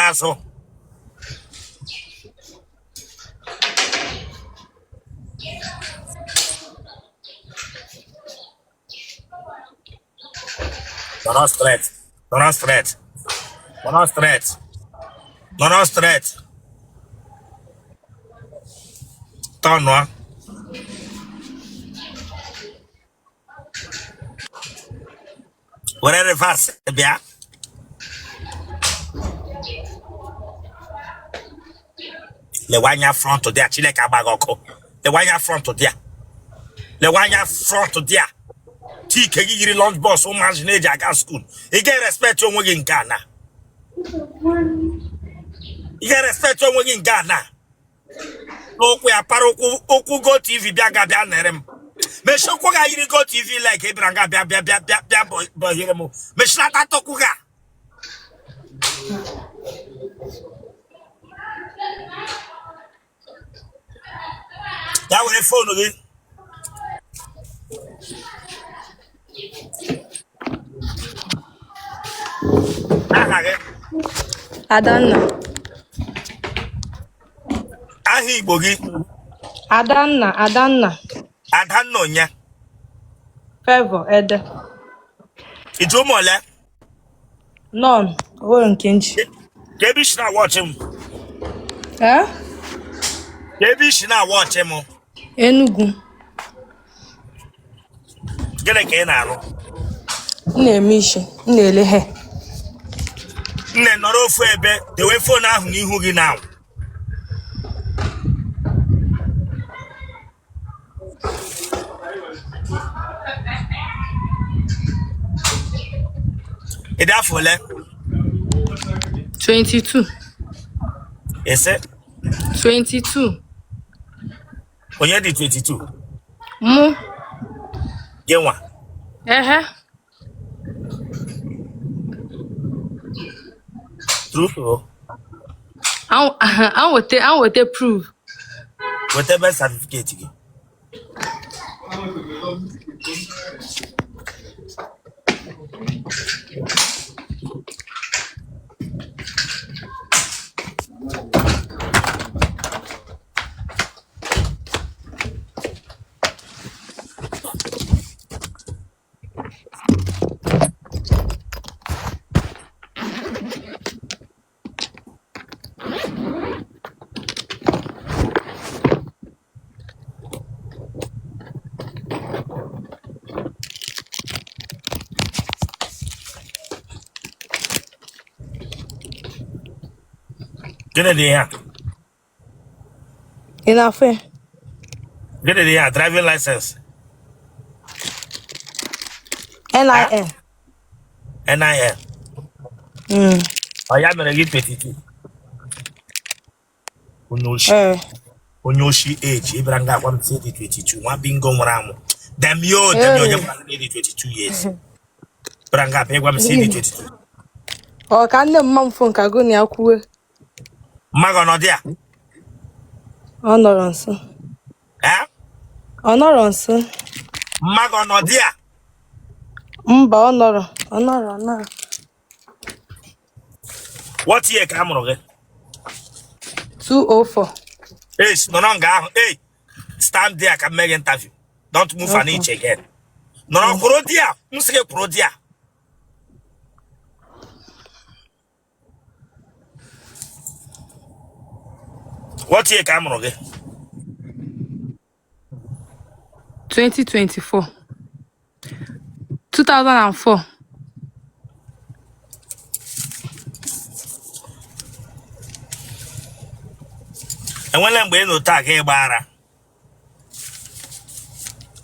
nazo. Not straight. Not straight. Not straight. Not straight. Turn one. Where reverse, Bia? Le wanya front to there, Chile Kabagoko. Le wanya front to there. Le wanya front to there. Tika giri lunch boss, so much neja gas school. You get respect to working in Ghana. You get respect to working in Ghana. No, we are paroku go TV biaga bianerem. Me shokuga yiri go TV like Ebranga bia boy hiremo. Me shlata tokuga. That was a phone again. Adanna. Ahi bogi. Adanna. Adanno nya. Favor Ede. It's mole. None. Owen Kinch. Kebish na watch him. Eh? Kebish na watch him. Enugu. Gele ke na ro. Na-emishi. Na-elehe. Nne nọrọ ofu ebe, dewe phone ahụ n'ihu gị now. Ị dị afọ ole? 22. Ese? 22. Onye dị 22? Mụ. Gị nwa? Ehe. True. I want to prove. Whatever certificate gị. Get it here. Enough. Get it here. Driving license. NIN. NIN. Oh, yeah, I'm going to get 22. Onyoshi age. Ibranga, one say 22. One bingo maramu. Damn you, you're 22 years. Branga, pay one say 22. Oh, can the mom phone Kaguni Akue? Magonodia. Honorance. Eh? Honorance. Magonodia. Honor. What year come on? 204. Hey, no longer. Hey, stand there. I can make interview. Don't move an inch again. No, Prodia. Musike Prodia. What year come on? 2024. 2004. And when I'm going to attack Biara.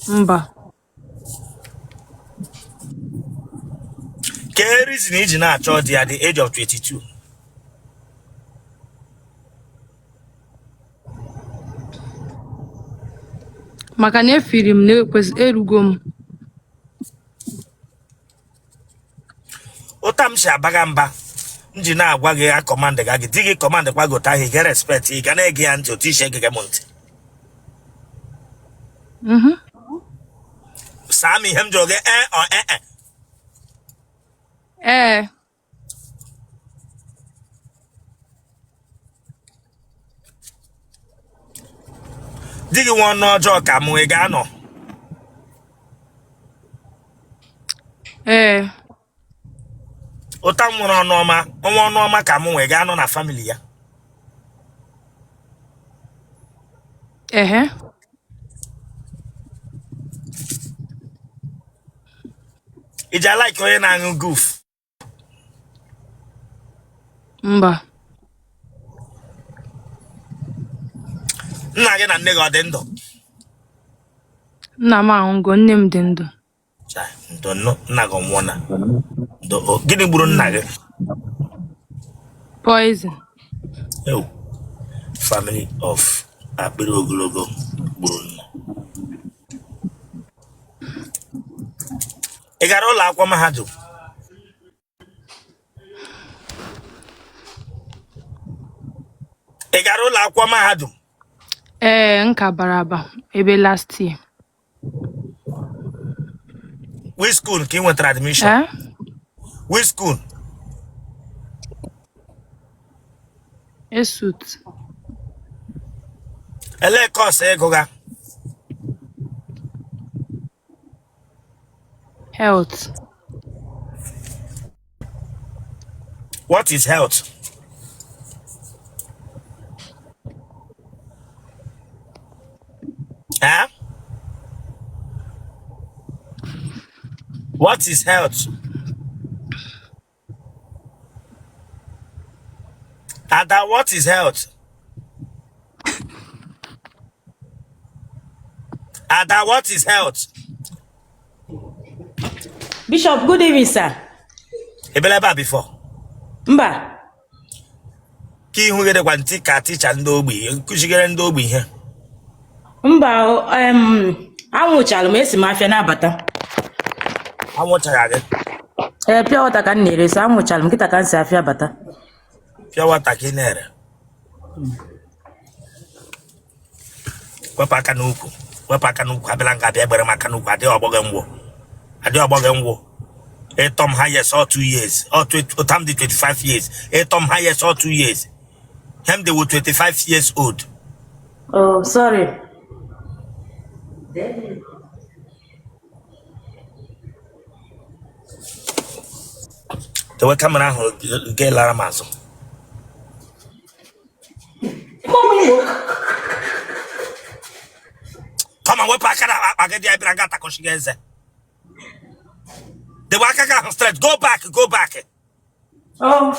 Mba. Carries in age now at the age of 22. Makane film ne kwes erugom. Otam sha bagamba. Nji na agwa gị a command gị digi command kwa gota he get respect he ga na-ege ya ntị otu ise gị ntị. Sami hem joge or Digi one no joka mu egano. Otam mo no ma ka mu egano na family ya. Ija like oye na ngu goof. Mba. Nna gị na nne gị ọ dị ndụ? Nna m anwụgo, nne m dị ndụ. Nna gị ọnwụọ na. Gịnị gburu nna gị? Poison. Ew. Family of akpịrị ogologo gburu nna. Ị gara ụlọ akwụkwọ mahadum? Ị gara ụlọ akwụkwọ mahadum? Nka baraba ebe last year. Which school ka ị nwetara admission? Which school? Esut. Ele course ego ga? Health. What is health? Huh? What is health? Ada, what is health? Ada, what is health? Bishop, good evening, sir. Ebeleba before. Mba. Ki ihu gede kwa nti ka teacher ndị ogbi, nkuchigere ndị ogbi ihe. Mba, anwụchalụ m esi m afịa n'abata. Anwụchara gị? Pure water ka m na-ere, so anwụchalụ m kịta ka m si afịa bata. Pure water ka ị na-ere? Wepụ aka n'ukwu. Wepụ aka n'ukwu, abịala nga abịa egbere m aka n'ukwu, adịghị ọgbọ gị ngwụ. Adịghị ọgbọ gị ngwụ. Etom highest all 2 years. Or Otam the 25 years. Etom highest all 2 years. Him they were 25 years old. Oh, sorry. The way camera get Lara Mazo. Come on, we pack it up. I get the Ibrangata Koshigeze. The Waka straight. Go back, go back. Oh,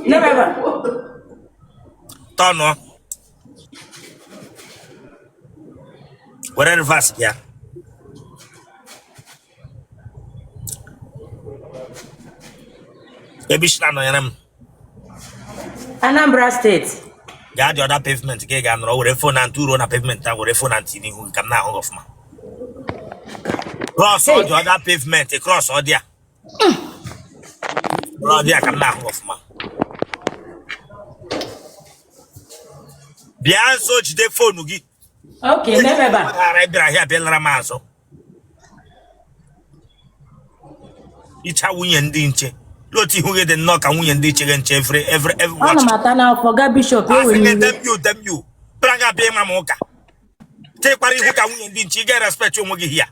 never. Turn on. Where reverse, yeah. Baby, Anambra State. Yeah, the other pavement, gay and over phone and two on a pavement and with a phone and TV who come now off ma. Cross all the other pavement, across all there. All there come now off ma. Biara so the phone ugi. Okay, never. I here Bella Mazo. It's how we and dinche. Loti who get the knock and we and ditch against every Ana matana forget Bishop. Them you. Branga be mamoka. Take what you can win dinchi get respect you here.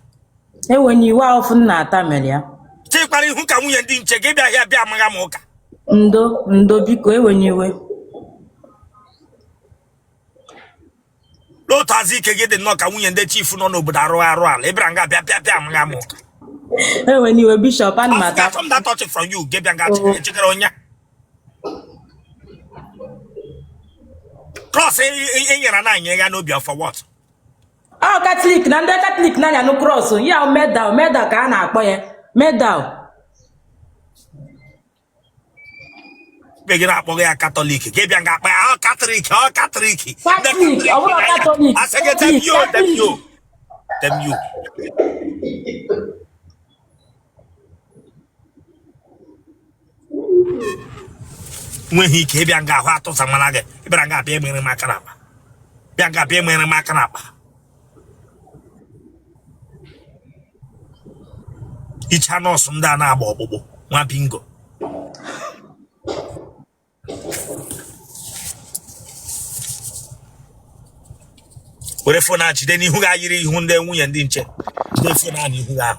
Hey, when you are often not Amelia. Take what you can win dinchi get here be amamoka. Ndo biko when you were. Lot as he can get the knock and win the chief no but Aroa, Lebranga be amamoka. Hey, when you were Bishop and Mata. From that touch from you, get back on ya. Cross in your 9 year no be for what? Oh, Catholic, Nanda Catholic, Nanya no cross. Yeah, medal, Kana, boy, medal. Begin up for a Catholic, give you a Catholic, Catholic. I say, them you. When he came and got what to some malaga, Ibranga be me macanapa. Bianca be me macanapa. Each hanno sundana bobo, one bingo. Were phone na jide n'ihu ga yiri ihu ndị nwunye ndị nche. Jide phone na n'ihu ga.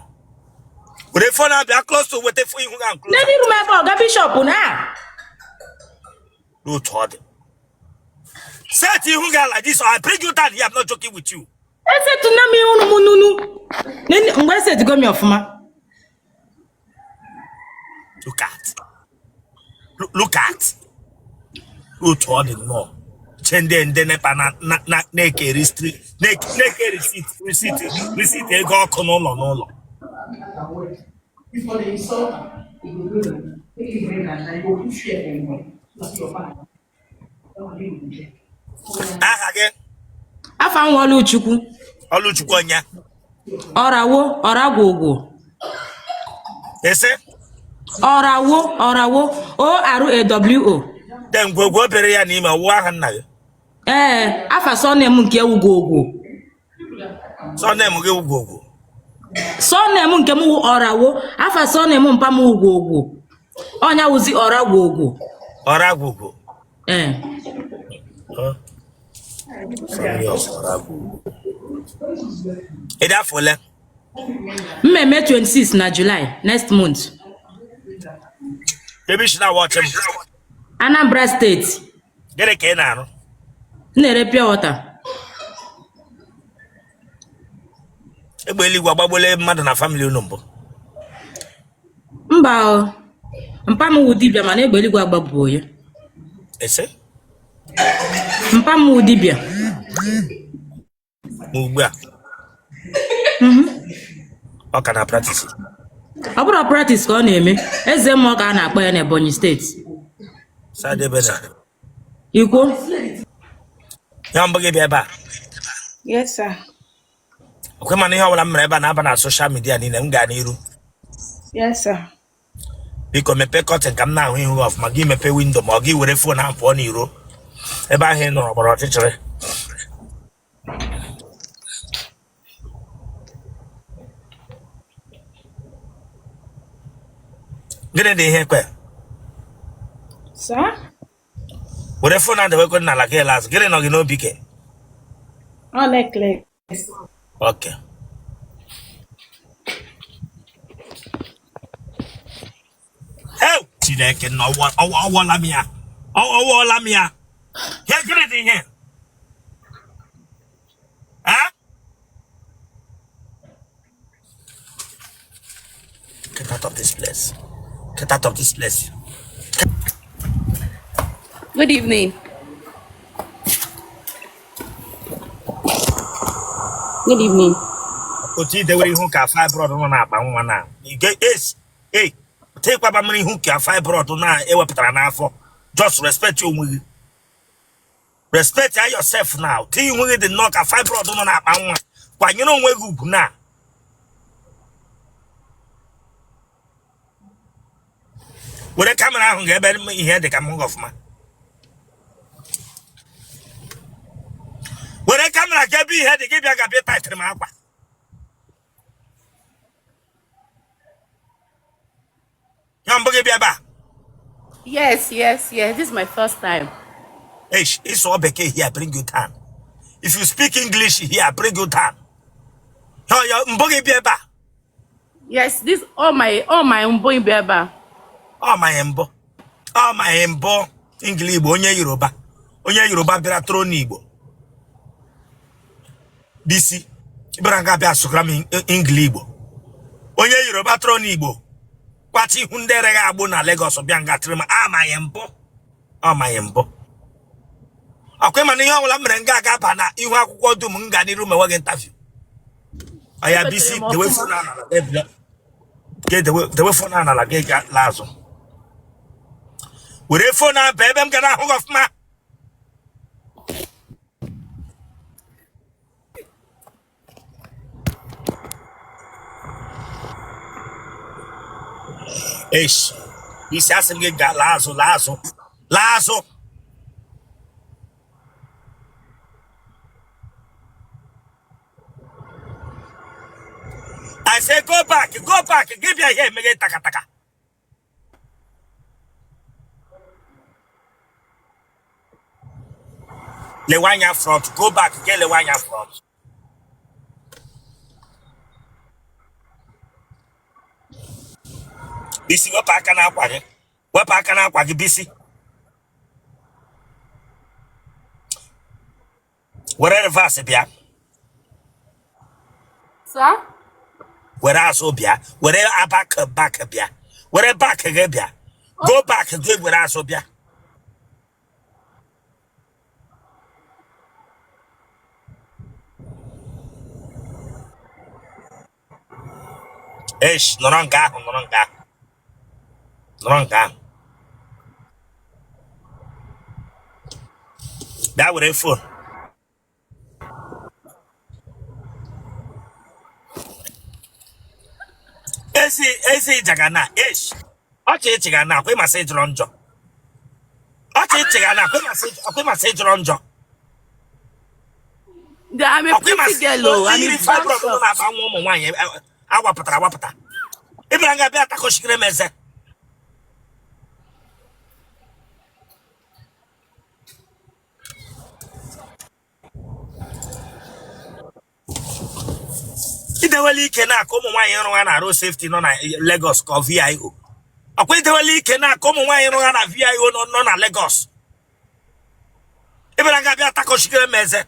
Were phone na bịa close to wete phone ihu ga close. Nani room ebe oga bishop na. No thought. Set ihu ga like this, or I bring you down here. I'm not joking with you. Ese tuna mi unu mununu. Nani ngwe set go mi ofuma. Look at. Look at. No thought no. Chende ndene pa na neke receipt ego ọkụ n'ụlọ. Aha gị? Afa nwa Oluchukwu. Oluchukwu onye? Orawo, Oragwogwo. Ese? Orawo, ORAWO. Den Gwegwegwe bere ya n'ime ọwụ aha nna gị. Afa surname nke Ugwogwo. Surname gị Ugwogwo. Surname nke m Orawo, afa surname mpa m Ugwogwo. Onya wuzi Oragwogwo. Oragwogwo. Ida fole. Mmemme 26 na July next month. Maybe should I watch him. Anambra State. Get a can. Nere pure water. Ebeli gwababole mmadụ na family number. Mba o. Mpa m Udibia mana egbeli gwagbabu ya. Ese? Mpa m Udibia. Ugba. Ọ ka na practice. Ọ bụrụ practice ka ọ na-eme. Eze mmụọ ka a na-akpọ ya na Ebonyi State. Sade bena. Ikwo? Ya mbege bịa ebe a. Yes, sir. Okwe mana ihe ọbụla m mere ebe a na-aba na social media niile m gaa n'iru. Yes, sir. Biko mepe curtain ka m na-ahụ ihu ọfụma gị mepe window ma ọ gị were phone ahụ pụọ n'iro. Ebe ahụ ị nọrọ gbara ọchịchịrị. Gịnị dị ihe kwe? Sir? Were phone ahụ dewekwe n'ala gị last. Gịnị nọ gị n'obi ke? Oh, necklace. Okay. Hey, Chineke no ọwọla m ya. Ọwọla m ya. Here, get it in here. Huh? Get out of this place. Get out of this place. Good evening. Good evening. Oti de were ihu ka fibroid no na akpa nwa na. Hey, take kwa bamiri ihu ka fibroid na ewepụtara n'afọ. Just respect your onwe. Respect yourself now. Ti ihu gị dị nnọọ ka fibroid no na akpa nwa. Kwanyere onwe gị ugwu na. Were camera ahụ ga-ebe ihe dị ka m ọfụma. Were camera ga-ebe ihe dị gị bịa ga-abịa taịtịrị m akwa. Yes. This is my first time. Hey, it's all beke here, bring you down. If you speak English here, bring you down. Yes, this all my umboy beba. All my embo. English Igbo, onye Yoruba. Onye Yoruba bịara tụrụ n'Igbo. BC. Ibranga bịa sụkram English Igbo. Onye Yoruba tụrụ n'Igbo. Kwati ihu ndị rega agbụ na Lagos bịa nga tụrụ m embo. Akwe mana ihe ọbụla mere nga aga na ihu akwụkwọ dum m ga n'iru mewe gị interview. Aya BC the way phone na the way phone na la ga lazo. Were phone na ebe m ga na ahụ ọfụma. Eish. Isi asị gị ga lazo. I say go back, give your hair, make it taka. Lewanya front. Go back. Get Lewanya front. Bisi wapa akana akwage. Wapa akana akwage bisi. Where reverse bia? Sir? Where aso bia? Where back bia? Where back bia? Go back and where aso bia? Eish, noranga. That would have phone. Ezi jagana, eish. Oche chigana, kwe message ronjo. Oche chigana, kwe message ronjo. I'm a pretty girl. I'm a Awapata. Ibranga be atako shikire meze. Idewali kena ko mo nwan yin na road safety no na Lagos ko VIO. Akwa idewali kena ko mo nwan yin na VIO no na Lagos. Ibranga be atako shikire meze.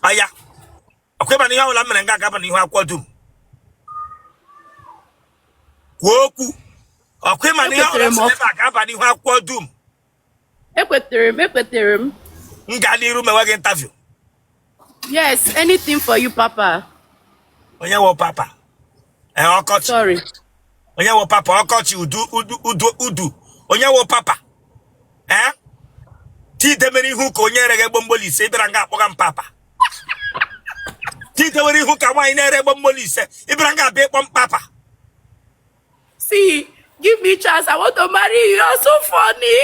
Aya. Akwa ba ni ha wala mene nga ga ba ni ha akwadum. Woku. Akwa ma ni ha wala mene ga ba ni ha akwadum. Ekwetere m. Nga ni room e interview. Yes, anything for you, Papa. Onye wo papa. Okochi. Sorry. Onye wo papa okochi udu. Onye wo papa. Ti demeri hu ko onye rege gbomboli se ibira nga akpoga papa. Ti demeri hu ka nwa ine rege gbomboli se ibira nga be kpom papa. See, give me chance. I want to marry you. You're so funny.